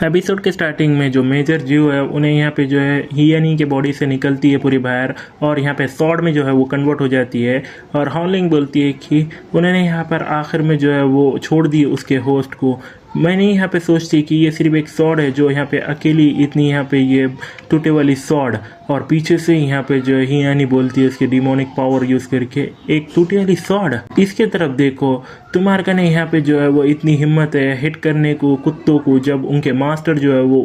Episode के starting में जो मेजर जीव है उन्हें यहाँ पे जो है हियनी के बॉडी से निकलती है पूरी बाहर और यहाँ पे सॉर्ड में जो है वो कन्वर्ट हो जाती है। और हॉलिंग बोलती है कि उन्होंने यहाँ पर आखिर में जो है वो छोड़ दी उसके होस्ट को। मैंने यहाँ पे सोचती कि ये सिर्फ एक सॉर्ड है जो यहाँ पे अकेली इतनी यहाँ पे ये टूटे वाली सॉर्ड, और पीछे से यहाँ पे जो है हियानी बोलती है उसके डिमोनिक पावर यूज़ करके एक टूटी वाली सॉर्ड। इसके तरफ देखो, तुम्हारे का नहीं यहाँ पे जो है वो इतनी हिम्मत है हिट करने को कुत्तों को जब उनके मास्टर जो है वो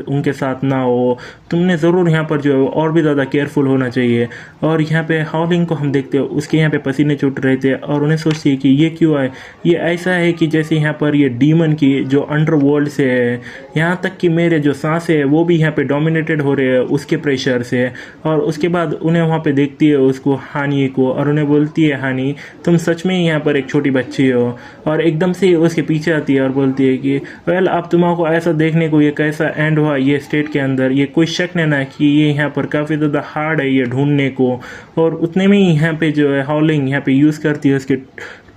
उनके साथ ना हो। तुमने ज़रूर यहाँ पर जो है वो और भी ज़्यादा केयरफुल होना चाहिए। और यहाँ पे हॉलिंग को हम देखते हो उसके यहाँ पे पसीने छूट रहे थे और उन्हें सोचती है कि ये क्यों है। ये ऐसा है कि जैसे यहाँ पर ये डीमन की जो अंडरवर्ल्ड से है, यहाँ तक कि मेरे जो सांसें है वो भी यहाँ पे डोमिनेटेड हो रहे हैं उसके प्रेशर से। और उसके बाद उन्हें वहाँ पे देखती है उसको हानी को और उन्हें बोलती है हानी तुम सच में यहाँ पर एक छोटी बच्ची हो। और एकदम से उसके पीछे आती है और बोलती है कि वेल अब तुम्हारा ऐसा देखने को ये कैसा एंड हुआ ये स्टेट के अंदर, ये कोई शक नहीं ना कि ये यहाँ पर काफ़ी ज़्यादा हार्ड है ये ढूंढने को। और उतने में ही यहाँ पे जो है हॉलिंग यहाँ पे यूज़ करती है उसके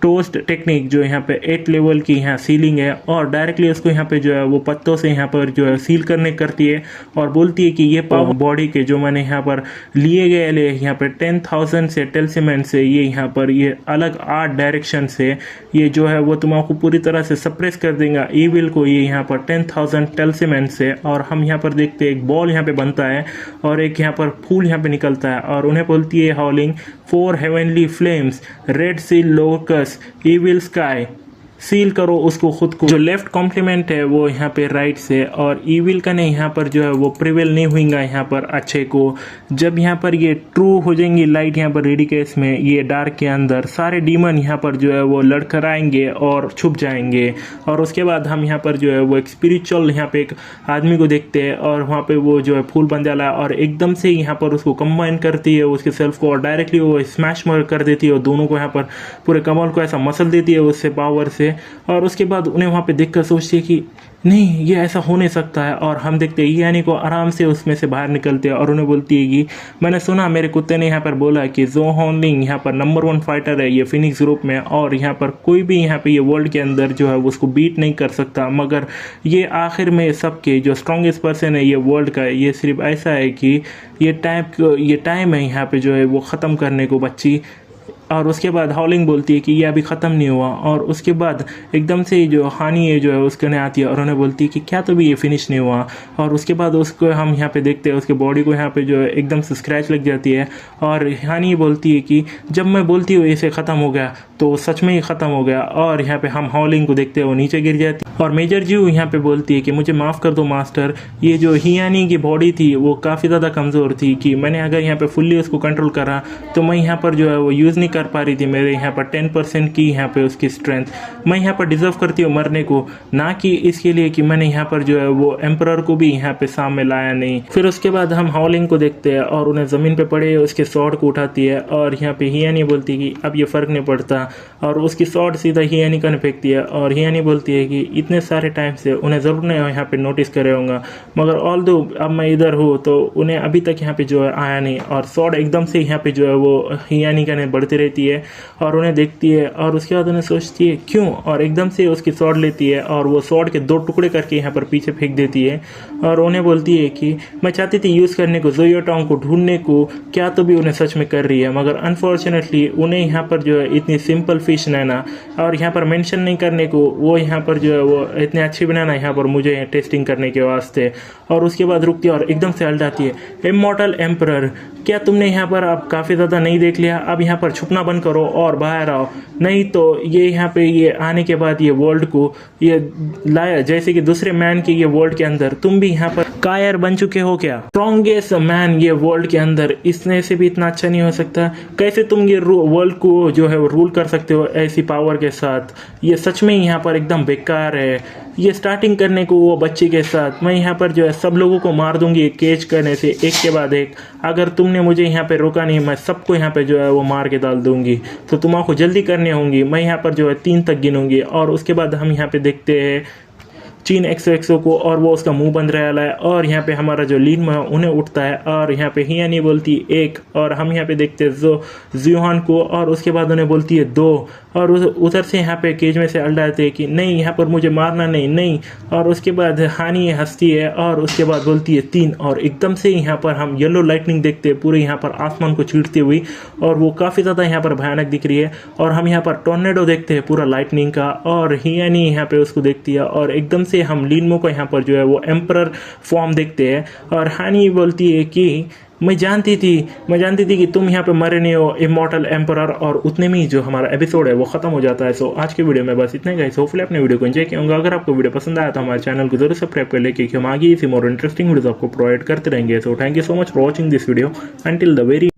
टोस्ट टेक्निक जो यहाँ पे 8 लेवल की यहाँ सीलिंग है और डायरेक्टली उसको यहाँ पे जो है वो पत्तों से यहाँ पर जो है सील करने करती है और बोलती है कि ये पावर बॉडी के जो मैंने यहाँ पर लिए गए यहाँ पे 10,000 से टेलसीमेंट से ये यहाँ पर ये अलग 8 डायरेक्शन से ये जो है वो तुम्हारा पूरी तरह से सप्रेस कर देगा ईविल को ये यहाँ पर 10,000 टेलसीमेंट से। और हम यहाँ पर देखते हैं एक बॉल यहाँ पे बनता है और एक यहाँ पर फूल यहाँ पे निकलता है और उन्हें बोलती है हॉलिंग 4 heavenly flames, red seal locus, evil sky, seal करो उसको खुद को। जो लेफ्ट कॉम्प्लीमेंट है वो यहाँ पे राइट से और ईविल का नहीं यहाँ पर जो है वो प्रिवेल नहीं होगा यहाँ पर अच्छे को। जब यहाँ पर ये ट्रू हो जाएंगी लाइट यहाँ पर रेडी केस में ये डार्क के अंदर सारे डीमन यहाँ पर जो है वो लड़खड़ाएंगे और छुप जाएंगे। और उसके बाद हम यहाँ पर जो है वो एक स्पिरिचुअल यहाँ पे एक आदमी को देखते हैं और वहाँ पे वो जो है फूल बन जाला है और एकदम से यहाँ पर उसको कंबाइन करती है उसके सेल्फ को और डायरेक्टली वो स्मैश कर देती है और दोनों को यहाँ पर पूरे कमल को ऐसा मसल देती है उससे पावर से। और उसके बाद उन्हें वहाँ पे देखकर सोचती है कि नहीं ये ऐसा हो नहीं सकता है। और हम देखते हैं यानी को आराम से उसमें से बाहर निकलते हैं और उन्हें बोलती है कि मैंने सुना मेरे कुत्ते ने यहाँ पर बोला कि जो हॉलिंग यहाँ पर नंबर 1 फाइटर है ये फिनिक्स ग्रुप में और यहाँ पर कोई भी यहाँ पे ये वर्ल्ड के अंदर जो है उसको बीट नहीं कर सकता, मगर ये आखिर में सबके जो स्ट्रॉन्गेस्ट पर्सन है ये वर्ल्ड का ये सिर्फ ऐसा है कि ये टाइम है यहाँ पे जो है वो ख़त्म करने को बच्ची। और उसके बाद हॉलिंग बोलती है कि ये अभी ख़त्म नहीं हुआ। और उसके बाद एकदम से जो हानी है जो है उसके ने आती है और उन्हें बोलती है कि क्या तो भी ये फिनिश नहीं हुआ। और उसके बाद उसको हम यहाँ पे देखते हैं उसके बॉडी को यहाँ पे जो है एकदम से स्क्रैच लग जाती है और हानी बोलती है कि जब मैं बोलती हूँ इसे ख़त्म हो गया तो सच में ही ख़त्म हो गया। और यहाँ पे हम हॉलिंग को देखते हैं वो नीचे गिर जाती है और मेजर जीव यहाँ पे बोलती है कि मुझे माफ़ कर दो मास्टर, ये जो हियानी की बॉडी थी वो काफ़ी ज़्यादा कमज़ोर थी कि मैंने अगर यहाँ पे फुल्ली उसको कंट्रोल करा तो मैं यहाँ पर जो है वो यूज़ नहीं कर पा रही थी मेरे यहाँ पर 10% की यहाँ पे उसकी स्ट्रेंथ। मैं यहाँ पर डिजर्व करती हूँ मरने को, ना कि इसके लिए कि मैंने यहाँ पर जो है वो एम्परर को भी यहाँ पे सामने लाया नहीं। फिर उसके बाद हम हॉलिंग को देखते हैं और उन्हें ज़मीन पे पड़े उसके स्वॉर्ड को उठाती है और यहाँ पे हियानी बोलती है कि अब ये फ़र्क नहीं पड़ता और उसकी स्वॉर्ड सीधा हियानी का फेंकती है। और हियानी बोलती है कि इतने सारे टाइम से उन्हें ज़रूर नहीं यहाँ पे नोटिस करे होंगे, मगर ऑल दो अब मैं इधर हूँ तो उन्हें अभी तक यहाँ पे जो है आया नहीं। और स्वॉर्ड एकदम से यहाँ पे जो है वो हियानी का बढ़ती रहती है और उन्हें देखती है और उसके बाद उन्हें सोचती है क्यों, और एकदम से उसकी स्वॉर्ड लेती है और वो स्वॉर्ड के 2 टुकड़े करके यहाँ पर पीछे फेंक देती है। और उन्हें बोलती है कि मैं चाहती थी यूज़ करने को ज़ोयो टाउन को ढूंढने को, क्या तो भी उन्हें सच में कर रही है, मगर अनफॉर्चुनेटली उन्हें यहाँ पर जो है इतनी सिंपल फिश नैना और यहाँ पर मेंशन नहीं करने को वो यहाँ पर जो है वो इतनी अच्छी बनाना यहाँ पर मुझे टेस्टिंग करने के वास्ते। और उसके बाद रुकती है और एकदम से हल्टाती है, इमॉर्टल एम्परर क्या तुमने यहाँ पर अब काफ़ी ज़्यादा नहीं देख लिया, अब यहाँ पर छुपना बंद करो और बाहर आओ, नहीं तो ये यहाँ पे ये आने के बाद ये वर्ल्ड को ये लाया जैसे कि दूसरे मैन के ये वर्ल्ड के अंदर तुम भी यहाँ पर कायर बन चुके हो क्या, स्ट्रॉन्गेस्ट मैन ये वर्ल्ड के अंदर, इसने से भी इतना अच्छा नहीं हो सकता, कैसे तुम ये वर्ल्ड को जो है वो रूल कर सकते हो ऐसी पावर के साथ, ये सच में यहाँ पर एकदम बेकार है। ये स्टार्टिंग करने को वो बच्चे के साथ मैं यहाँ पर जो है सब लोगों को मार दूंगी केज करने से एक के बाद एक, अगर तुमने मुझे यहाँ पे रोका नहीं मैं सबको यहाँ पे जो है वो मार के डाल दूंगी, तो तुम्हारा जल्दी करनी होंगी, मैं यहाँ पर जो है 3 तक गिनूंगी। और उसके बाद हम यहाँ पे देखते हैं चीन एक्सो को और वो उसका मुंह बंद रहा है। और यहाँ पे हमारा जो लीन है उन्हें उठता है और यहाँ पे हिया नहीं बोलती एक, और हम यहाँ पे देखते हैं जुहान को और उसके बाद उन्हें बोलती है 2 और उधर से यहाँ पे केज में से अल्लाते हैं कि नहीं यहाँ पर मुझे मारना नहीं। और उसके बाद हानी हंसती है और उसके बाद बोलती है 3 और एकदम से यहाँ पर हम येलो लाइटनिंग देखते हैं पूरे यहाँ पर आसमान को चीरती हुई और वो काफ़ी ज़्यादा यहाँ पर भयानक दिख रही है। और हम यहाँ पर टोर्नेडो देखते हैं पूरा लाइटनिंग का और हियानी यहाँ पे उसको देखती है और एकदम से हम लीनमो को यहाँ पर जो है वो एम्परर फॉर्म देखते हैं। और हानी बोलती है कि मैं जानती थी कि तुम यहाँ पे मरे नहीं हो इमॉर्टल एम्परर। और उतने में ही जो हमारा एपिसोड है वो खत्म हो जाता है। सो आज के वीडियो में बस इतना ही गाइस। होपफुली अपने वीडियो को एंजॉय किया होगा। अगर आपको वीडियो पसंद आया तो हमारे चैनल को जरूर सब्सक्राइब कर ले, क्योंकि हम आगे इसी मोर इंटरेस्टिंग वीडियोस आपको प्रोवाइड करते रहेंगे। So thank you so much for watching this video until the very